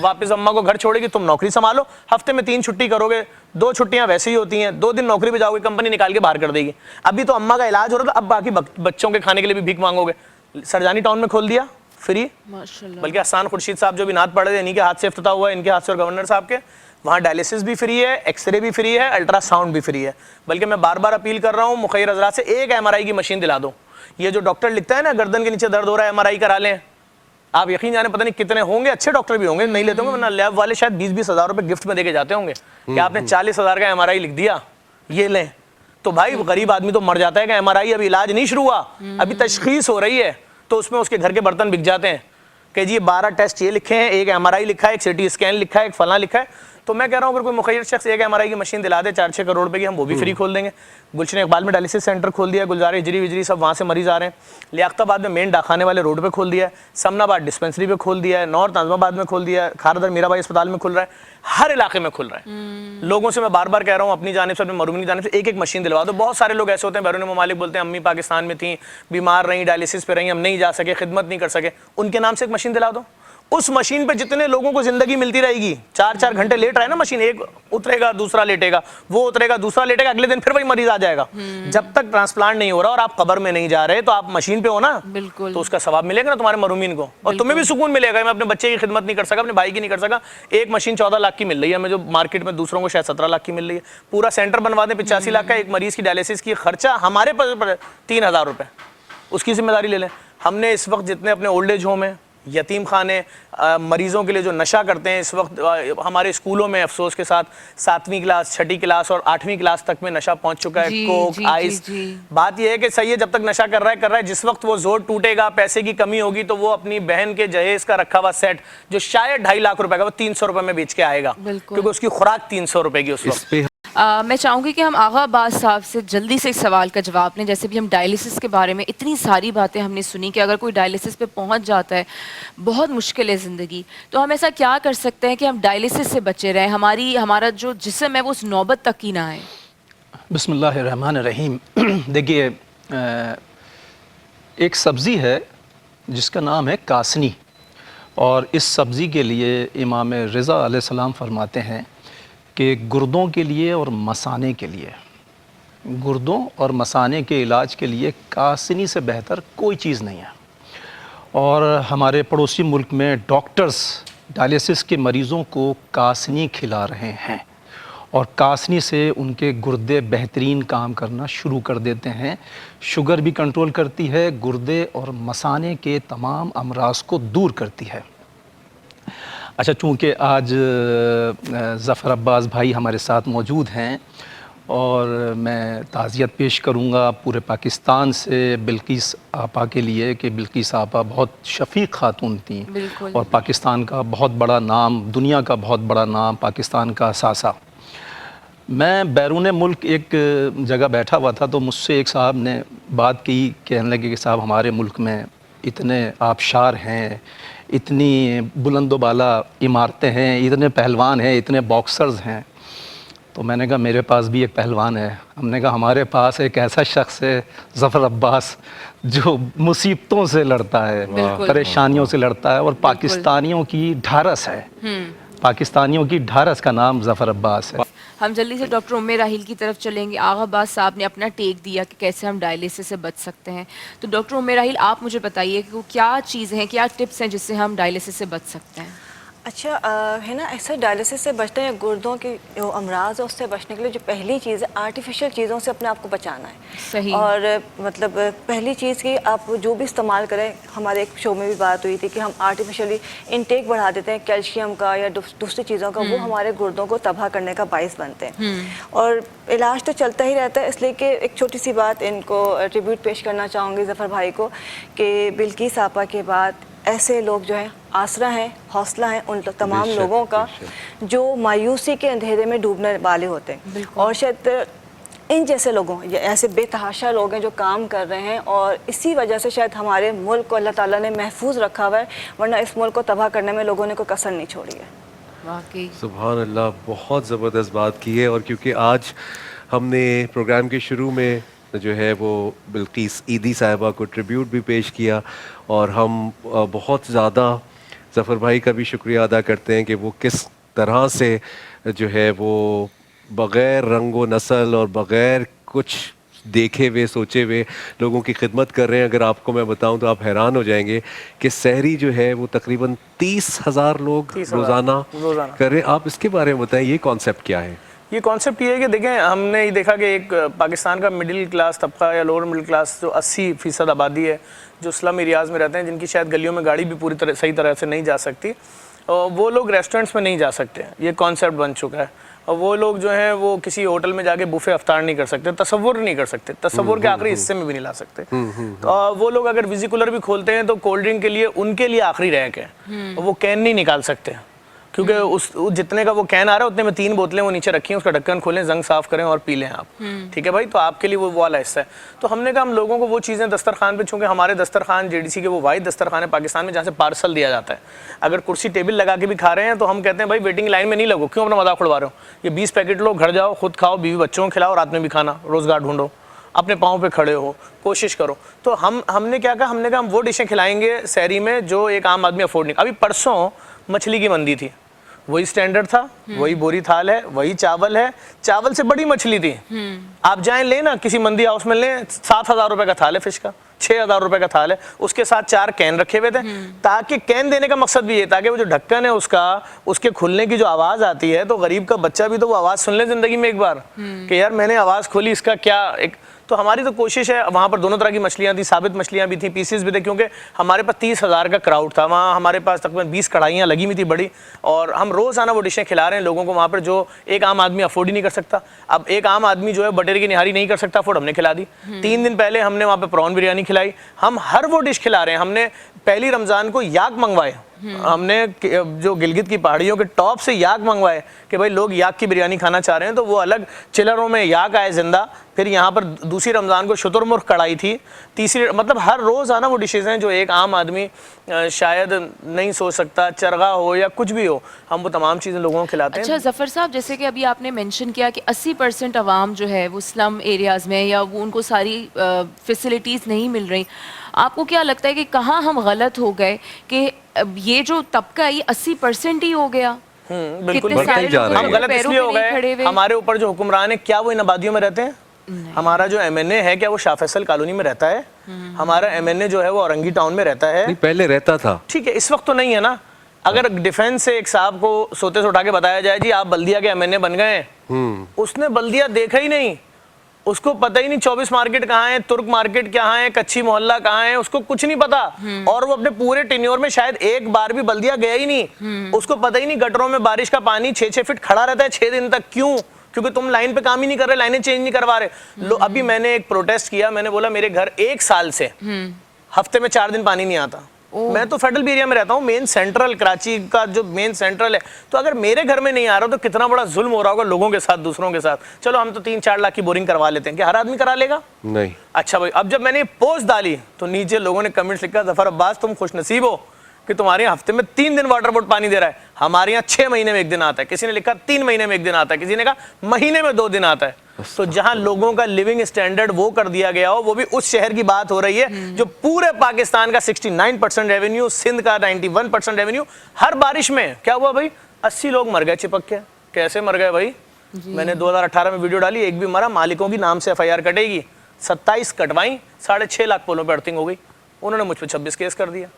वापस अम्मा को घर छोड़ेगी, तुम नौकरी संभालो, हफ्ते में 3 छुट्टी करोगे, 2 छुट्टियां वैसे ही होती हैं, 2 दिन नौकरी पे जाओगे, कंपनी निकाल के बाहर कर देगी। अभी तो अम्मा का इलाज हो रहा था, अब बाकी बच्चों के खाने के लिए भी भीख मांगोगे। सरजानी टाउन में खोल दिया फ्री, बल्कि हसन खुर्शीद साहब जो भी नात पढ़े थे, इन्हीं के हाथ से इफ्तिताह हुआ, इनके हाथ से, और गवर्नर साहब के, वहाँ डायलिसिस भी फ्री है, एक्सरे भी फ्री है, अल्ट्रासाउंड भी फ्री है। बल्कि मैं बार बार अपील कर रहा हूँ मुखैर हजरात से, एक MRI की मशीन दिला दो। ये जो डॉक्टर लिखता है ना गर्दन के नीचे दर्द हो रहा है, MRI करा लें, आप यकीन जाने पता नहीं कितने होंगे, अच्छे डॉक्टर भी होंगे, नहीं लेते होंगे, वरना लैब वाले शायद 20-20 हज़ार रुपए गिफ्ट में देके जाते होंगे कि आपने 40 हज़ार का MRI लिख दिया, ये लें। तो भाई गरीब आदमी तो मर जाता है कि MRI अभी इलाज नहीं शुरू हुआ, अभी तशखीस हो रही है, तो उसमें उसके घर के बर्तन बिक जाते हैं कि जी 12 टेस्ट ये लिखे हैं, एक MRI लिखा है, एक CT स्कैन लिखा है, एक फलां लिखा है। तो मैं कह रहा हूँ अगर कोई मुखैर शख्स एक MRI की मशीन दिला दे 4-6 करोड़ रुपए की, हम वो भी फ्री खोल देंगे। गुलशन इकबाल में डायलिसिस सेंटर खोल दिया, गुलजार हिजरी विजरी सब वहाँ से मरीज आ रहे हैं, लियाकताबाद में मेन डाखाने वाले रोड पे खोल दिया है, समनाबाद डिस्पेंसरी पे खोल दिया है, नॉर्थ आजमाबाद में खोल दिया है, खारदर मीराबाई अस्पताल में खुल रहा है, हर इलाके में खुल रहा है। लोगों से मैं बार बार कह रहा हूँ अपनी जानिब से, अपनी मरूमी की जानिब से एक मशीन दिलवा दो। बहुत सारे लोग ऐसे होते हैं बैरून ममालिक बोलते हैं अम्मी पाकिस्तान में थी, बीमार रही, डायलिसिस पे रही, हम नहीं जा सके, खिदमत नहीं कर सके, उनके नाम से एक मशीन दिला दो। उस मशीन पे जितने लोगों को जिंदगी मिलती रहेगी, 4-4 घंटे लेट रहा है ना मशीन, एक उतरेगा दूसरा लेटेगा, वो उतरेगा दूसरा लेटेगा, अगले दिन फिर वही मरीज आ जाएगा। जब तक ट्रांसप्लांट नहीं हो रहा और आप कब्र में नहीं जा रहे, तो आप मशीन पे हो ना, बिल्कुल, तो उसका सवाब मिलेगा ना तुम्हारे मरूमीन को, और तुम्हें भी सुकून मिलेगा। मैं अपने बच्चे की खिदमत नहीं कर सका, अपने भाई की नहीं कर सका, एक मशीन 14 लाख की मिल रही है हमें, जो मार्केट में दूसरों को शायद 17 लाख की मिल रही है। पूरा सेंटर बनवा दें 85 लाख का, एक मरीज की डायलिसिस की खर्चा हमारे पास 3,000 रुपए, उसकी जिम्मेदारी ले लें। हमने इस वक्त जितने अपने ओल्ड एज होम है यतीम खाने, मरीज़ों के लिए जो नशा करते हैं। इस वक्त हमारे स्कूलों में अफसोस के साथ 7वीं क्लास, 6ठी क्लास और 8वीं क्लास तक में नशा पहुंच चुका है। Coke, ice. बात यह है कि सही है, जब तक नशा कर रहा है, जिस वक्त वो जोर टूटेगा, पैसे की कमी होगी, तो वो अपनी बहन के जहेज का रखा हुआ सेट जो शायद 2.5 लाख रुपए का, वो 300 रुपए में बेच के आएगा, क्योंकि उसकी खुराक 300 रुपए की उस वक्त। मैं चाहूँगी कि हम आगा अब्बास साहब से जल्दी से एक सवाल का जवाब लें। जैसे भी हम डायलिसिस के बारे में इतनी सारी बातें हमने सुनी कि अगर कोई डायलिसिस पे पहुंच जाता है, बहुत मुश्किल है ज़िंदगी, तो हम ऐसा क्या कर सकते हैं कि हम डायलिसिस से बचे रहें, हमारा जो जिस्म है वो उस नौबत तक ही ना आए। बिस्मिल्लाहिर्रहमानिर्रहीम। देखिए, एक सब्ज़ी है जिसका नाम है कासनी, और इस सब्ज़ी के लिए इमाम रज़ा अलैहिस्सलाम फरमाते हैं कि गुर्दों के लिए और मसाने के लिए, गुर्दों और मसाने के इलाज के लिए कासनी से बेहतर कोई चीज़ नहीं है। और हमारे पड़ोसी मुल्क में डॉक्टर्स डायलिसिस के मरीज़ों को कासनी खिला रहे हैं, और कासनी से उनके गुर्दे बेहतरीन काम करना शुरू कर देते हैं। शुगर भी कंट्रोल करती है, गुर्दे और मसाने के तमाम अमराज को दूर करती है। अच्छा, चूँकि आज ज़फ़र अब्बास भाई हमारे साथ मौजूद हैं, और मैं ताज़ियत पेश करूँगा पूरे पाकिस्तान से बिल्किस आपा के लिए कि बिल्किस आपा बहुत शफ़ीक़ खातून थी, और पाकिस्तान का बहुत बड़ा नाम, दुनिया का बहुत बड़ा नाम, पाकिस्तान का असासा। मैं बैरून मुल्क एक जगह बैठा हुआ था, तो मुझसे एक साहब ने बात की, कहने लगे कि साहब हमारे मुल्क में इतने आबशार हैं, इतनी बुलंदोबाला इमारतें हैं, इतने पहलवान हैं, इतने बॉक्सर्स हैं। तो मैंने कहा मेरे पास भी एक पहलवान है। हमने कहा हमारे पास एक ऐसा शख्स है ज़फ़र अब्बास जो मुसीबतों से लड़ता है, परेशानियों से लड़ता है, और पाकिस्तानियों की ढारस है, पाकिस्तानियों की ढारस का नाम ज़फ़र अब्बास है। हम जल्दी से डॉक्टर उम्मे राहिल की तरफ चलेंगे। आगा अब्बास साहब ने अपना टेक दिया कि कैसे हम डायलिसिस से बच सकते हैं, तो डॉक्टर उम्मे राहिल आप मुझे बताइए कि वो क्या चीज़ हैं, क्या टिप्स हैं जिससे हम डायलिसिस से बच सकते हैं। अच्छा, है ना, ऐसा डायलिसिस से बचते हैं, गुर्दों के जो अमराज है उससे बचने के लिए जो पहली चीज़ है, आर्टिफिशियल चीज़ों से अपने आप को बचाना है। सही। और मतलब पहली चीज़ की आप जो भी इस्तेमाल करें, हमारे एक शो में भी बात हुई थी कि हम आर्टिफिशियली इनटेक बढ़ा देते हैं कैल्शियम का या दूसरी चीज़ों का, वो हमारे गुर्दों को तबाह करने का बाइस बनते हैं। और इलाज तो चलता ही रहता है, इसलिए कि एक छोटी सी बात इनको ट्रिब्यूट पेश करना चाहूँगी ज़फ़र भाई को, कि बिल्किस आपा के बाद ऐसे लोग जो हैं आसरा हैं, हौसला हैं उन तमाम लोगों का जो मायूसी के अंधेरे में डूबने वाले होते हैं। और शायद इन जैसे लोगों, या ऐसे बेतहाशा लोग हैं जो काम कर रहे हैं, और इसी वजह से शायद हमारे मुल्क को अल्लाह ताला ने महफूज रखा हुआ है, वरना इस मुल्क को तबाह करने में लोगों ने कोई कसर नहीं छोड़ी है। वाकई सुभान अल्लाह, बहुत ज़बरदस्त बात की है। और क्योंकि आज हमने प्रोग्राम के शुरू में जो है वो बिल्किस ईदी साहिबा को ट्रिब्यूट भी पेश किया, और हम बहुत ज़्यादा ज़फ़र भाई का भी शुक्रिया अदा करते हैं कि वो किस तरह से जो है वो बग़ैर रंग व नस्ल और बग़ैर कुछ देखे हुए सोचे हुए लोगों की खिदमत कर रहे हैं। अगर आपको मैं बताऊं तो आप हैरान हो जाएंगे कि सहरी जो है वो तकरीबन 30,000 लोग रोज़ाना कर रहे हैं। आप इसके बारे में बताएं, ये कॉन्सेप्ट क्या है? ये कॉन्सेप्ट ये है कि देखें, हमने ये देखा कि एक पाकिस्तान का मिडिल क्लास तबका या लोअर मिडिल क्लास जो 80% आबादी है, जो स्लम एरियाज़ में रहते हैं, जिनकी शायद गलियों में गाड़ी भी पूरी तरह सही तरह से नहीं जा सकती, और वो लोग रेस्टोरेंट्स में नहीं जा सकते। ये कॉन्सेप्ट बन चुका है। और वो लोग जो हैं वो किसी होटल में जाके बुफे अफ्तार नहीं कर सकते, तसव्वुर नहीं कर सकते, तसव्वुर के आखिरी हिस्से में भी नहीं ला सकते। तो वो लोग अगर विजिकुलर भी खोलते हैं तो कोल्ड ड्रिंक के लिए उनके लिए आखिरी रैक है, वो कैन नहीं निकाल सकते, क्योंकि उस जितने का वो कैन आ रहा है उतने में 3 बोतलें वो नीचे रखी हैं, उसका ढक्कन खोलें, जंग साफ करें और पी लें आप। ठीक है भाई, तो आपके लिए वो वाला हिस्सा है। तो हमने कहा हम लोगों को वो चीज़ें दस्तरखान पे, चूँकि हमारे दस्तरखान JDC के वो वाहिद दस्तरखान है पाकिस्तान में जहाँ से पार्सल दिया जाता है। अगर कुर्सी टेबल लगा के भी खा रहे हैं तो हम कहते हैं भाई वेटिंग लाइन में नहीं लगो, क्यों अपना मजाक उड़वा रहे हो। ये 20 पैकेट लो, घर जाओ, खुद खाओ, बीवी बच्चों को खिलाओ, रात में भी खाना, रोज़गार ढूंढो, अपने पाँव पे खड़े हो, कोशिश करो। तो हमने क्या कहा, हमने कहा हम वो डिशें खिलाएंगे सहरी में जो एक आम आदमी अफोर्ड नहीं। अभी परसों मछली की मंदी थी, वही स्टैंडर्ड था, वही बोरी थाल है, वही चावल है, चावल से बड़ी मछली थी। आप जाएं लेना किसी मंदी हाउस में लें, 7,000 रुपए का थाल है फिश का, 6,000 रुपए का थाल है, उसके साथ 4 कैन रखे हुए थे। ताकि कैन देने का मकसद भी ये, ताकि वो जो ढक्कन है उसका, उसके खुलने की जो आवाज़ आती है, तो गरीब का बच्चा भी तो वो आवाज़ सुन ले ज़िंदगी में एक बार कि यार मैंने आवाज़ खोली, इसका क्या एक तो हमारी तो कोशिश है, वहाँ पर दोनों तरह की मछलियाँ थी, साबित मछलियाँ भी थी, पीसेस भी थे, क्योंकि हमारे पास 30,000 का क्राउड था वहाँ, हमारे पास तकरीबन 20 कढ़ाइयाँ लगी हुई थी बड़ी, और हम रोज़ाना वो डिशें खिला रहे हैं लोगों को वहाँ पर, जो एक आम आदमी अफोर्ड ही नहीं कर सकता। अब एक आम आदमी जो है बटेर की निहारी नहीं कर सकता अफोर्ड, हमने खिला दी। 3 दिन पहले हमने वहाँ पर प्रॉन बिरयानी खिलाई, हम हर वो डिश खिला रहे हैं। हमने पहली रमज़ान को याक मंगवाए, हमने जो गिलगित की पहाड़ियों के टॉप से याक मंगवाए कि भाई लोग याक की बिरयानी खाना चाह रहे हैं, तो वो अलग चिलरों में याक आए जिंदा। फिर यहाँ पर दूसरी रमज़ान को शुतुरमुर्ग कढ़ाई थी, तीसरी, मतलब हर रोज़ आना वो डिशेज़ हैं जो एक आम आदमी शायद नहीं सोच सकता, चरगा हो या कुछ भी हो, हम वो तमाम चीज़ें लोगों को खिलाते हैं। अच्छा ज़फ़र साहब, जैसे कि अभी आपने मेंशन किया कि 80% आवाम जो है वो स्लम एरियाज़ में, या वो उनको सारी फैसिलिटीज़ नहीं मिल रही, आपको क्या लगता है कि कहाँ हम गलत हो गए कि ये जो तबका है ये 80% ही हो गया? बिल्कुल कितने बढ़ते सारे ही जा लोग रहे हम हैं। गलत पैरों इसलिए पे हो नहीं खड़े गए, हुए। हमारे ऊपर जो हुक्मरान है क्या वो इन आबादियों में रहते हैं? हमारा जो MNA है क्या वो शाह फैसल कॉलोनी में रहता है? हमारा MNA जो है वो औरंगी टाउन में रहता है? नहीं, पहले रहता था। ठीक है, इस वक्त तो नहीं है ना। अगर डिफेंस से एक साहब को सोते से उठा के बताया जाए जी आप बल्दिया के MNA बन गए, उसने बल्दिया देखा ही नहीं, उसको पता ही नहीं 24 मार्केट कहाँ है, तुर्क मार्केट कहाँ है, कच्ची मोहल्ला कहाँ है, उसको कुछ नहीं पता। और वो अपने पूरे टेन्योर में शायद एक बार भी बल्दिया गया ही नहीं। उसको पता ही नहीं गटरों में बारिश का पानी 6-6 फीट खड़ा रहता है 6 दिन तक। क्यों? क्योंकि तुम लाइन पे काम ही नहीं कर रहे, लाइनें चेंज नहीं करवा रहे। अभी मैंने एक प्रोटेस्ट किया, मैंने बोला मेरे घर 1 साल से हफ्ते में 4 दिन पानी नहीं आता। मैं तो फेडरल एरिया में रहता हूँ, मेन सेंट्रल कराची का जो मेन सेंट्रल है, तो अगर मेरे घर में नहीं आ रहा तो कितना बड़ा जुल्म हो रहा होगा लोगों के साथ, दूसरों के साथ। चलो हम तो 3-4 लाख की बोरिंग करवा लेते हैं, क्या हर आदमी करा लेगा? नहीं। अच्छा भाई, अब जब मैंने पोस्ट डाली तो नीचे लोगों ने कमेंट्स लिखा, जफर अब्बास तुम खुशनसीब हो कि तुम्हारे यहाँ हफ्ते में 3 दिन वाटर बोर्ड पानी दे रहा है, हमारे यहाँ 6 महीने में 1 दिन आता है। किसी ने लिखा 3 महीने में 1 दिन आता है, किसी ने कहा महीने में 2 दिन आता है। तो जहां लोगों का लिविंग स्टैंडर्ड वो कर दिया गया हो, वो भी उस शहर की बात हो रही है जो पूरे पाकिस्तान का 69% रेवेन्यू, सिंध का 91% रेवेन्यू, हर बारिश में क्या हुआ भाई? 80 लोग मर गए चिपक के। कैसे मर गए भाई? मैंने 2018 में वीडियो डाली, एक भी मरा, मालिकों की नाम से FIR कटेगी, 27 कटवाई, 6.5 लाख पोलों पर अर्थिंग हो गई। उन्होंने मुझ पर 26 केस कर दिया।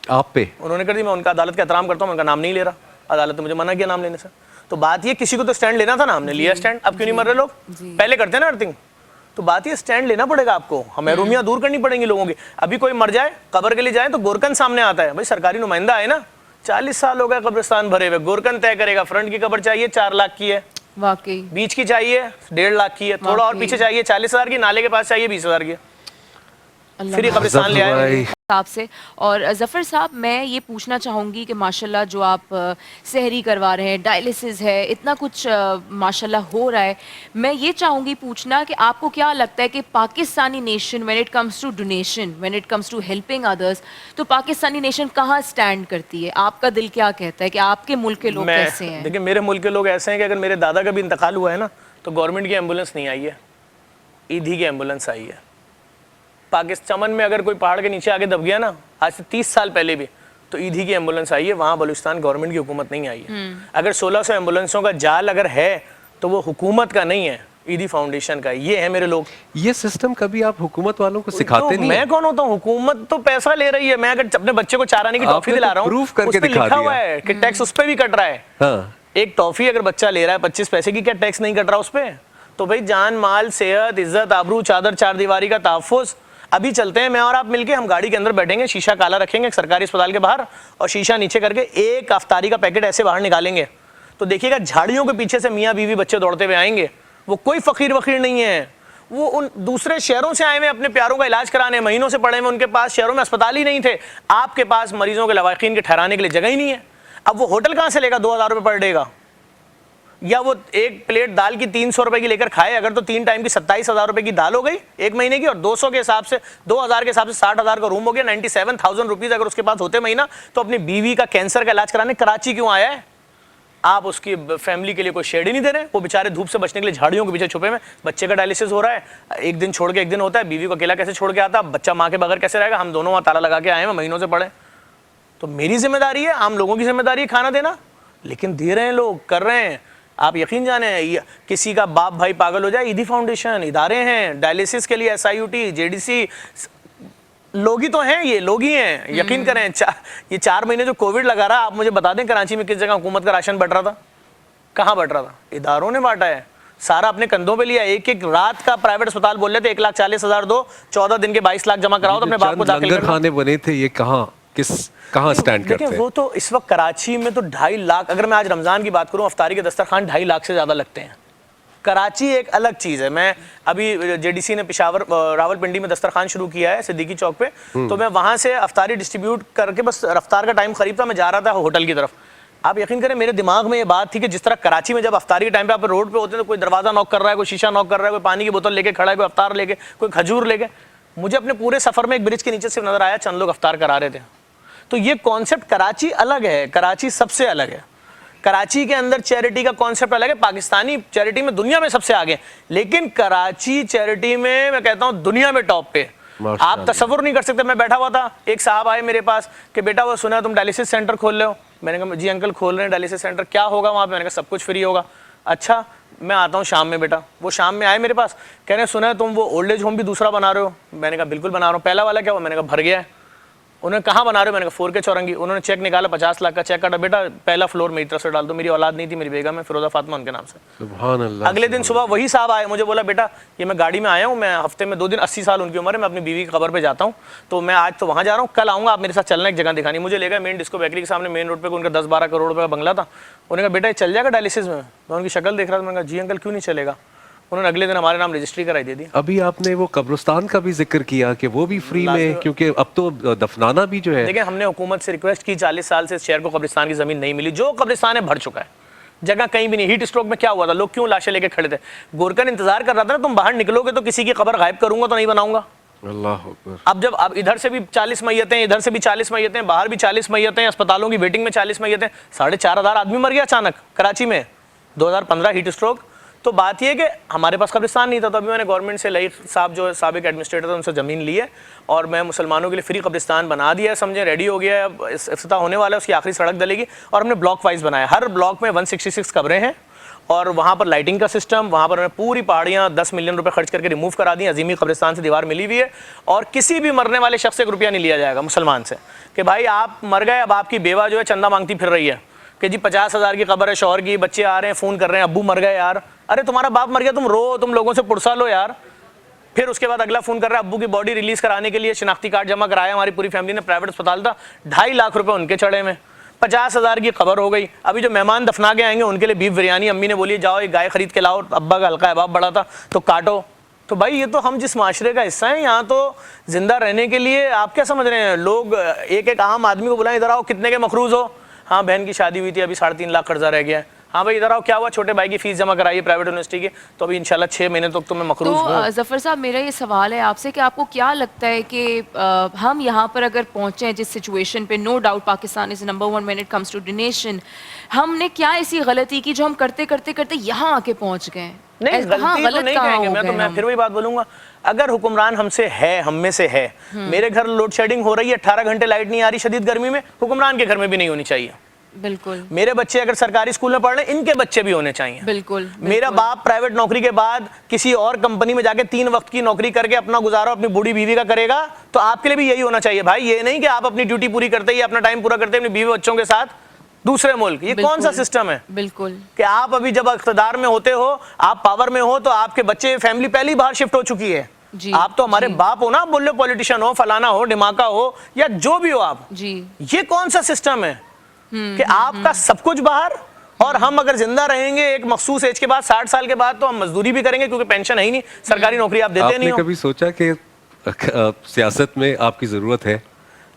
आप पे? उन्होंने कर दी। मैं उनका अदालत का एहतराम करता हूँ, उनका नाम नहीं ले रहा, अदालत ने मुझे मना किया नाम लेने से। तो बात ये, किसी को तो स्टैंड लेना था ना, हमने लिया स्टैंड। अब क्यों नहीं मर रहे लोग? पहले करते हैं ना अर्थिंग। तो बात ये, स्टैंड लेना पड़ेगा आपको, हमें रूमियां दूर करनी पड़ेंगी लोगों की। अभी कोई मर जाए, कब्र के लिए जाए तो गोरकन सामने आता है, भाई सरकारी नुमाइंदा है ना, 40 साल हो गए कब्रिस्तान भरे हुए, गोरकन तय करेगा। फ्रंट की कब्र चाहिए 4 लाख की है, वाकई बीच की चाहिए 1.5 लाख की है, थोड़ा और पीछे चाहिए 40,000 की, नाले के पास चाहिए 20,000 की, फिर ये कब्रिस्तान ले आए आपसे। और ज़फ़र साहब, मैं ये पूछना चाहूँगी कि माशाल्लाह जो आप सहरी करवा रहे हैं, डायलिसिस है, इतना कुछ माशाल्लाह हो रहा है, मैं ये चाहूँगी पूछना कि आपको क्या लगता है कि Pakistani nation when it comes to donation, when it comes to helping others, तो पाकिस्तानी नेशन कहाँ स्टैंड करती है? आपका दिल क्या कहता है कि आपके मुल्क के लोग कैसे हैं? देखिए, मेरे मुल्क के लोग ऐसे हैं कि अगर मेरे दादा का भी इंतकाल हुआ है ना, तो गवर्नमेंट की एम्बुलेंस नहीं आई है, ईदी की एम्बुलेंस आई है। पाकिस्तान चमन में अगर कोई पहाड़ के नीचे आके दब गया ना, आज से 30 साल पहले भी, तो ईदी की एम्बुलेंस आई है, वहाँ बलूचिस्तान गवर्नमेंट की हुकूमत नहीं आई है। अगर 1600 एम्बुलेंसों का जाल अगर है तो वो हुकूमत का नहीं है, ईदी फाउंडेशन का। ये है मेरे लोग। ये सिस्टम कभी आप हुकूमत वालों को सिखाते तो नहीं? मैं कौन होता हूँ? हुकूमत तो पैसा ले रही है, मैं अगर अपने बच्चे को 4 आने की टॉफी दिला रहा हूँ, प्रूफ करके उस पे दिखा लिखा दिया हुआ है कि टैक्स उस पे भी कट रहा है। हाँ। एक टॉफी अगर बच्चा ले रहा है 25 पैसे की, क्या टैक्स नहीं कट रहा उस पे? तो भाई जान माल, सेहत, इज्जत, आबरू, चादर, 4 दीवारी का तहफ़्फ़ुज़। अभी चलते हैं, मैं और आप मिलके, हम गाड़ी के अंदर बैठेंगे, शीशा काला रखेंगे सरकारी अस्पताल के बाहर, और शीशा नीचे करके एक अफ्तारी का पैकेट ऐसे बाहर निकालेंगे, तो देखिएगा झाड़ियों के पीछे से मियाँ बीवी बच्चे दौड़ते हुए आएंगे। वो कोई फ़कीर वकीर नहीं है, वो उन दूसरे शहरों से आए हुए अपने प्यारों का इलाज कराने, महीनों से पड़े हुए, उनके पास शहरों में अस्पताल ही नहीं थे। आपके पास मरीजों के लवाकिन के ठहराने के लिए जगह ही नहीं है। अब वो होटल कहाँ से लेगा 2,000 रुपये पर डे का? या वो एक प्लेट दाल की 300 रुपए की लेकर खाए, अगर तो 3 टाइम की 27,000 रुपए की दाल हो गई 1 महीने की, और 200 के हिसाब से 2,000 के हिसाब से 60,000 का रूम हो गया, 97,000 रुपीज अगर उसके पास होते महीना, तो अपनी बीवी का कैंसर का इलाज कराने कराची क्यों आया है? आप उसकी फैमिली के लिए कोई शेड ही नहीं दे रहे। वो बेचारे धूप से बचने के लिए झाड़ियों के पीछे छुपे में, बच्चे का डायलिसिस हो रहा है, एक दिन छोड़ के एक दिन होता है, बीवी को अकेला कैसे छोड़ के आता, बच्चा माँ के बगैर कैसे रहेगा? हम दोनों वहाँ ताला लगा के आए हैं, महीनों से पड़े। तो मेरी जिम्मेदारी है, आम लोगों की जिम्मेदारी है खाना देना, लेकिन दे रहे हैं लोग, कर रहे हैं। आप यकीन जाने, किसी का बाप भाई पागल हो जाए, ईदी फाउंडेशन, इदारे हैं डायलिसिस के लिए, SIUT, JDC, लोग ही तो हैं, ये लोग ही हैं। यकीन करें, ये 4 महीने जो कोविड लगा रहा, आप मुझे बता दें कराची में किस जगह हुकूमत का राशन बट रहा था? कहाँ बट रहा था? इदारों ने बांटा है। सारा अपने कंधों पे लिया। एक एक रात का प्राइवेट अस्पताल बोल रहे थे 1,40,000 दो, 14 दिन के 22 लाख जमा कराओ तो अपने बाप को दाखिल लंगर करना। खाने बने थे, ये कहाँ स्टैंड करते देखिए हैं? वो तो इस वक्त कराची में तो 2.5 लाख, अगर मैं आज रमज़ान की बात करूं, अफ्तारी के दस्तरखान 2.5 लाख से ज़्यादा लगते हैं। कराची एक अलग चीज़ है। मैं अभी जेडीसी ने पेशावर रावलपिंडी में दस्तरखान शुरू किया है सिद्दीकी चौक पे, तो मैं वहाँ से अफ्तारी डिस्ट्रीब्यूट करके बस रफ्तार का टाइम करीब था, मैं जा रहा था होटल की तरफ। आप यकीन करें मेरे दिमाग में ये बात थी कि जिस तरह कराची में जब अफ्तारी के टाइम पे आप रोड पे होते हैं तो कोई दरवाज़ा नॉक कर रहा है, कोई शीशा नॉक कर रहा है, कोई पानी की बोतल लेके खड़ा है, कोई अफ्तार लेके, कोई खजूर लेके। मुझे अपने पूरे सफ़र में एक ब्रिज के नीचे से नज़र आया चंद लोग अफ्तार करा रहे थे। तो ये कॉन्सेप्ट कराची अलग है, कराची सबसे अलग है। कराची के अंदर चैरिटी का कॉन्सेप्ट अलग है। पाकिस्तानी चैरिटी में दुनिया में सबसे आगे, लेकिन कराची चैरिटी में मैं कहता हूँ दुनिया में टॉप पे। आप तसव्वुर नहीं कर सकते। मैं बैठा हुआ था, एक साहब आए मेरे पास कि बेटा वो सुना तुम डायलिसिस सेंटर खोल रहे हो। मैंने कहा जी अंकल खोल रहे हैं डायलिसिस सेंटर, क्या होगा वहाँ पे? मैंने कहा सब कुछ फ्री होगा। अच्छा मैं आता हूँ शाम में बेटा। वो शाम में आए मेरे पास, कह रहे हैं सुना है तुम वो ओल्ड एज होम भी दूसरा बना रहे हो। मैंने कहा बिल्कुल बना रहा हूँ। पहला वाला क्या हुआ? मैंने कहा भर गया है। उन्होंने कहाँ बना रहे हो? मैंने कहा 4K चौरंगी। उन्होंने चेक निकाला 50 लाख का चेक काटा, बेटा पहला फ्लोर मेरी तरफ से डाल दो। मेरी औलाद नहीं थी, मेरी बेगम है फिरोजा फातिमा उनके नाम से। सुभान अल्लाह। अगले दिन सुबह वही साहब आए, मुझे बोला बेटा ये मैं गाड़ी में आया हूँ, मैं हफ्ते में 2 दिन, 80 साल उनकी उम्र है, मैं अपनी बीवी की खबर पे जाता हूँ, तो मैं आज तो वहाँ जा रहा हूँ, कल आऊँगा, आप मेरे साथ चलना, एक जगह दिखानी। मुझे लेगा मेन डिस्को बेकरी के सामने मेन रोड पर, उनका 10-12 करोड़ रुपये का बंगला था। उन्होंने कहा बेटा ये चल जाएगा डायलिसिस में? मैं उनकी शक्ल देख रहा था, मैंने कहा जी अंकल क्यों नहीं चलेगा। उन्होंने अगले दिन हमारे नाम रजिस्ट्री कराई दे दी। अभी आपने वो कब्रिस्तान का भी जिक्र किया कि वो भी फ्री में, क्योंकि अब तो दफनाना भी जो है। देखिए हमने हुकूमत से रिक्वेस्ट की, 40 साल से इस शहर को कब्रिस्तान की ज़मीन नहीं मिली। जो कब्रिस्तान है भर चुका है, जगह कहीं भी नहीं। हीट स्ट्रोक में क्या हुआ था, लोग क्यों लाशें लेके खड़े थे? गोरकन इंतजार कर रहा था ना, तुम बाहर निकलोगे तो किसी की कब्र गायब करूंगा तो नहीं बनाऊंगा। अल्लाह अकबर। अब इधर से भी 40 मैयतें, इधर से भी 40 मैयतें, बाहर भी 40 मैयतें, अस्पतालों की वेटिंग में 40 मैयतें, 4,500 आदमी मर गया अचानक कराची में 2015 हीट स्ट्रोक। तो बात यह है कि हमारे पास कब्रिस्तान नहीं था, तो अभी मैंने गवर्नमेंट से लईक साहब जो साबिक एडमिनिस्ट्रेटर थे उनसे ज़मीन ली है और मैं मुसलमानों के लिए फ्री कब्रिस्तान बना दिया है, समझे, रेडी हो गया है। अब इफ्तिताह होने वाला है, उसकी आखिरी सड़क डलेगी और हमने ब्लॉक वाइज बनाया। हर ब्लॉक में 166 कब्रें हैं और वहाँ पर लाइटिंग का सिस्टम, वहाँ पर पूरी पहाड़ियाँ 10 मिलियन रुपए खर्च करके रिमूव करा दी। अजीमी कब्रिस्तान से दीवार मिली हुई है और किसी भी मरने वाले शख्स से 1 रुपया नहीं लिया जाएगा मुसलमान से कि भाई आप मर गए, अब आपकी बेवा जो है चंदा मांगती फिर रही है कि जी 50,000 की खबर है, शौहर की, बच्चे आ रहे हैं, फ़ोन कर रहे हैं, अब्बू मर गए यार। अरे तुम्हारा बाप मर गया, तुम रो, तुम लोगों से पुरसा लो यार। फिर उसके बाद अगला फ़ोन कर रहा है, अब्बू की बॉडी रिलीज़ कराने के लिए शिनाख्ती कार्ड जमा कराया हमारी पूरी फैमिली ने, प्राइवेट अस्पताल था, 2.5 लाख रुपए उनके चढ़े में, 50,000 की खबर हो गई। अभी जो मेहमान दफना के आएंगे उनके लिए बीफ बिरयानी, अम्मी ने बोली जाओ एक गाय खरीद के लाओ, अब्बा का हल्का अहबाब बड़ा था तो काटो। तो भाई ये तो हम जिस माशरे का हिस्सा है, यहाँ तो जिंदा रहने के लिए आप क्या समझ रहे हैं, लोग एक एक आम आदमी को बुलाएं, इधर आओ कितने के मखरूज हो? हाँ बहन की शादी हुई थी, अभी 3.5 लाख कर्जा रह गया है। हाँ भाई इधर आओ, क्या हुआ? छोटे भाई की फीस जमा कराई है प्राइवेट यूनिवर्सिटी की, तो अभी इंशाल्लाह 6 महीने तक तो मैं मखरूज हूँ। तो जफ़र साहब मेरा ये सवाल है आपसे कि आपको क्या लगता है कि हम यहाँ पर अगर पहुँचे जिस सिचुएशन पे, no doubt Pakistan is number 1 when it comes to donation, हमने क्या ऐसी गलती की जो हम करते करते करते यहाँ आके पहुँच गए? नहीं गलती तो नहीं कहेंगे, मैं फिर वही बात बोलूंगा, अगर हुक्मरान हमसे है, हम में से है, मेरे घर लोड शेडिंग हो रही है, 18 घंटे लाइट नहीं आ रही शदीद गर्मी में, हुक्मरान के घर में भी नहीं होनी चाहिए। बिल्कुल। मेरे बच्चे अगर सरकारी स्कूल में पढ़ रहे हैं, इनके बच्चे भी होने चाहिए। बिल्कुल। मेरा बाप प्राइवेट नौकरी के बाद किसी और कंपनी में जाके 3 वक्त की नौकरी करके अपना गुजारा अपनी बूढ़ी बीवी का करेगा, तो आपके लिए भी यही होना चाहिए भाई। ये नहीं कि आप अपनी ड्यूटी पूरी करते ही अपना टाइम पूरा करते अपनी बीवी बच्चों के साथ दूसरे मुल्क, ये कौन सा सिस्टम है? बिल्कुल कि आप अभी जब इख्तिदार में होते हो, आप पावर में हो, तो आपके बच्चे फैमिली पहले ही बाहर शिफ्ट हो चुकी है। आप तो हमारे बाप हो ना, बोलो पॉलिटिशियन हो, फलाना हो, डिमाका हो या जो भी हो आप जी, ये कौन सा सिस्टम है कि आपका सब कुछ बाहर और हम अगर जिंदा रहेंगे एक मखसूस एज के बाद 60 साल के बाद तो हम मजदूरी भी करेंगे क्योंकि पेंशन है ही नहीं, सरकारी नौकरी आप देते नहीं हो। आपने कभी सोचा कि सियासत में आपकी जरूरत है?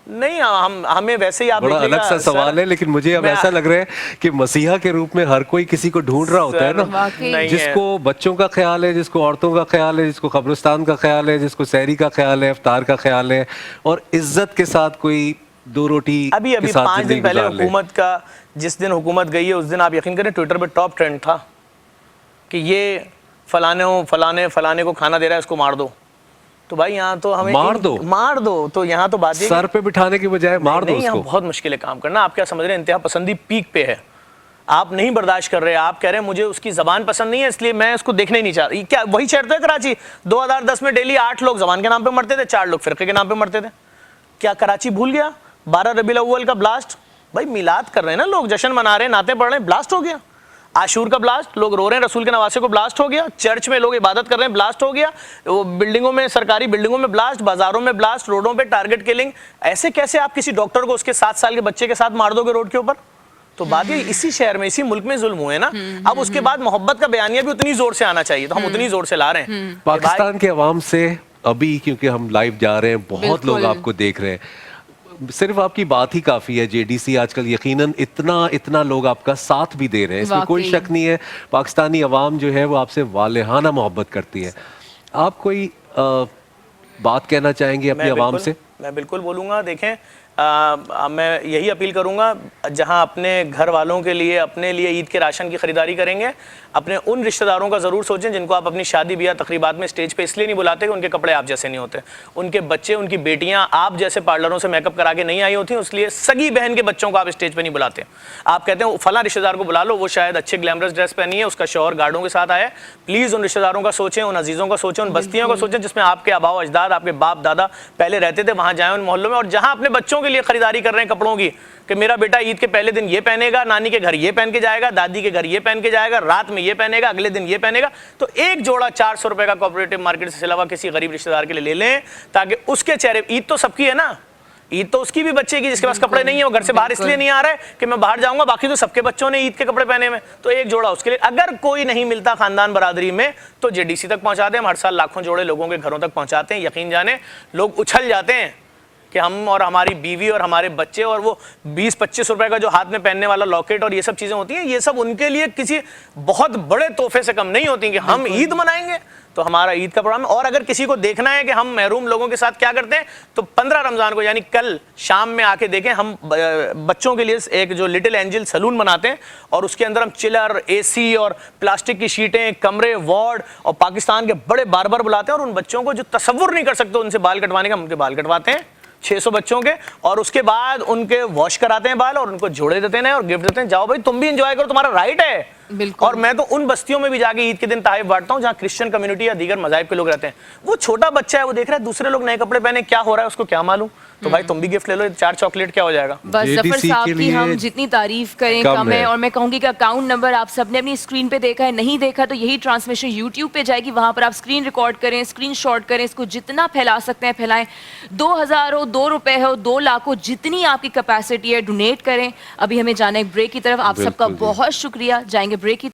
नहीं, हमें वैसे ही आप बड़ा अलग सा सवाल है, लेकिन मुझे अब ऐसा लग रहा है कि मसीहा के रूप में हर कोई किसी को ढूंढ रहा होता है ना, जिसको बच्चों का ख्याल है, जिसको औरतों का ख्याल है, जिसको कब्रिस्तान का ख्याल है, जिसको सहरी का ख्याल है, इफ्तार का ख्याल है, और इज्जत के साथ कोई 2 रोटी अभी 5 दिन पहले हुकूमत का, जिस दिन हुकूमत गई है उस दिन आप यकीन करें ट्विटर पे टॉप ट्रेंड था कि ये फलाने को खाना दे रहा है, इसको मार दो। तो भाई यहाँ तो हमें मार दो तो यहाँ तो बात सर पे बिठाने की बजाय मार दो उसको। बहुत मुश्किल है काम करना। आप क्या समझ रहे हैं, इंतहा पसंदी पीक पे है, आप नहीं बर्दाश्त कर रहे, आप कह रहे हैं मुझे उसकी जबान पसंद नहीं है इसलिए मैं उसको देखने ही नहीं चाह रही। क्या वही शहर तो है कराची, 2010 में डेली 8 लोग जबान के नाम पे मरते थे, 4 लोग फिरके के नाम पे मरते थे। क्या कराची भूल गया? 12 रबीउल अव्वल का ब्लास्ट, भाई मिलाद कर रहे हैं ना लोग, जश्न मना रहे हैं, नाते पढ़ रहे हैं, ब्लास्ट हो गया। आशूर का ब्लास्ट, लोग रो रहे हैं, रसूल के नवासे को ब्लास्ट हो गया, चर्च में लोग इबादत कर रहे हैं, ब्लास्ट हो गया, वो बिल्डिंगों में, सरकारी बिल्डिंगों में ब्लास्ट, बाजारों में ब्लास्ट, रोडों पे टारगेट किलिंग। ऐसे कैसे आप किसी डॉक्टर को उसके 7 साल के बच्चे के साथ मार दोगे रोड के ऊपर? तो बात ये इसी शहर में, इसी मुल्क में जुल्म हुए ना। अब उसके बाद मोहब्बत का बयानिया भी उतनी जोर से आना चाहिए, तो हम उतनी जोर से ला रहे हैं। पाकिस्तान के अवाम से अभी, क्योंकि हम लाइव जा रहे हैं, बहुत लोग बिल्कुल। आपको देख रहे हैं, सिर्फ आपकी बात ही काफी है। जेडीसी आजकल यकीनन इतना लोग आपका साथ भी दे रहे हैं, इसमें कोई वाकई। शक नहीं है। पाकिस्तानी अवाम जो है वो आपसे वालेहाना मोहब्बत करती है। आप कोई बात कहना चाहेंगे अपनी अवाम से? मैं बिल्कुल बोलूँगा। देखें, मैं यही अपील करूंगा, जहां अपने घर वालों के लिए, अपने लिए ईद के राशन की खरीदारी करेंगे, अपने उन रिश्तेदारों का ज़रूर सोचें जिनको आप अपनी शादी ब्याह तकरीबात में स्टेज पे इसलिए नहीं बुलाते कि उनके कपड़े आप जैसे नहीं होते, उनके बच्चे, उनकी बेटियां आप जैसे पार्लरों से मेकअप करा के नहीं आई होती, इसलिए सगी बहन के बच्चों को आप स्टेज पे नहीं बुलाते। आप कहते हैं फला रिश्तेदार को बुला लो, वो शायद अच्छे ग्लैमरस ड्रेस पहनी है, उसका शौहर गार्डों के साथ आया है। प्लीज़ उन रिश्तेदारों का सोचें, उन अजीज़ों का सोचें, उन बस्तियों का सोचें जिसमें आपके आबाओ अजदाद, आपके बाप दादा पहले रहते थे, वहाँ जाएँ उन मोहल्लों में। और जहाँ अपने बच्चों के लिए खरीदारी कर रहे हैं कपड़ों की, कि मेरा बेटा ईद के पहले दिन ये पहनेगा, नानी के घर ये पहन के जाएगा, दादी के घर ये पहन के जाएगा, रात में ये पहनेगा, अगले दिन ये पहनेगा, तो एक जोड़ा 400 रुपए का कोऑपरेटिव मार्केट से सिलवा किसी गरीब रिश्तेदार के लिए ले लें, ताकि उसके चेहरे, ईद तो सबकी है ना, ईद तो उसकी भी बच्चे की जिसके पास कपड़े नहीं है, वो घर से बाहर इसलिए नहीं आ रहा है कि मैं बाहर जाऊंगा, बाकी तो सबके बच्चों ने ईद के कपड़े पहने हुए, तो एक जोड़ा उसके लिए। अगर कोई नहीं मिलता खानदान बरादरी में तो जेडीसी तक पहुंचा दें। हम हर साल लाखों जोड़े लोगों के घरों तक पहुंचाते हैं। यकीन जाने लोग उछल जाते हैं कि हम और हमारी बीवी और हमारे बच्चे, और वो 20-25 रुपए का जो हाथ में पहनने वाला लॉकेट और ये सब चीजें होती हैं, ये सब उनके लिए किसी बहुत बड़े तोहफे से कम नहीं होती कि हम ईद मनाएंगे तो हमारा ईद का प्रोग्राम। और अगर किसी को देखना है कि हम महरूम लोगों के साथ क्या करते हैं, तो 15 रमजान को यानी कल शाम में आके देखें। हम बच्चों के लिए एक जो लिटिल एंजल सलून बनाते हैं, और उसके अंदर हम चिलर, एसी और प्लास्टिक की शीटें, कमरे, वार्ड और पाकिस्तान के बड़े बार्बर बुलाते हैं, और उन बच्चों को जो तसव्वुर नहीं कर सकते उनसे बाल कटवाने का, हम उनके बाल कटवाते हैं 600 बच्चों के, और उसके बाद उनके वॉश कराते हैं बाल, और उनको जोड़े देते हैं और गिफ्ट देते हैं। जाओ भाई तुम भी एंजॉय करो, तुम्हारा राइट है। बिल्कुल। और मैं तो उन बस्तियों में भी जाके ईद के दिन ताइफ बांटता हूँ जहाँ क्रिश्चियन कम्युनिटी या दीगर मज़ाहिब के लोग रहते हैं। वो छोटा बच्चा है, वो देख रहा है दूसरे लोग नए कपड़े पहने, क्या हो रहा है उसको क्या मालूम, तो भाई तुम भी गिफ्ट ले लो, 4 चॉकलेट क्या हो जाएगा। बस जफर JDC साहब के की लिए हम जितनी तारीफ करें कम कम है। है। और मैं कहूंगी कि अकाउंट नंबर आप सबने अपनी स्क्रीन पे देखा है, नहीं देखा तो यही ट्रांसमिशन यूट्यूब पे जाएगी, वहां पर आप स्क्रीन रिकॉर्ड करें, स्क्रीनशॉट करें, इसको जितना फैला सकते हैं फैलाएं। 2000 हो, 2 रुपए हो, 2 लाख हो, जितनी आपकी कैपेसिटी है डोनेट करें। अभी हमें जाना है ब्रेक की तरफ। आप सबका बिल्कुल जी। बहुत शुक्रिया। जाएंगे ब्रेक की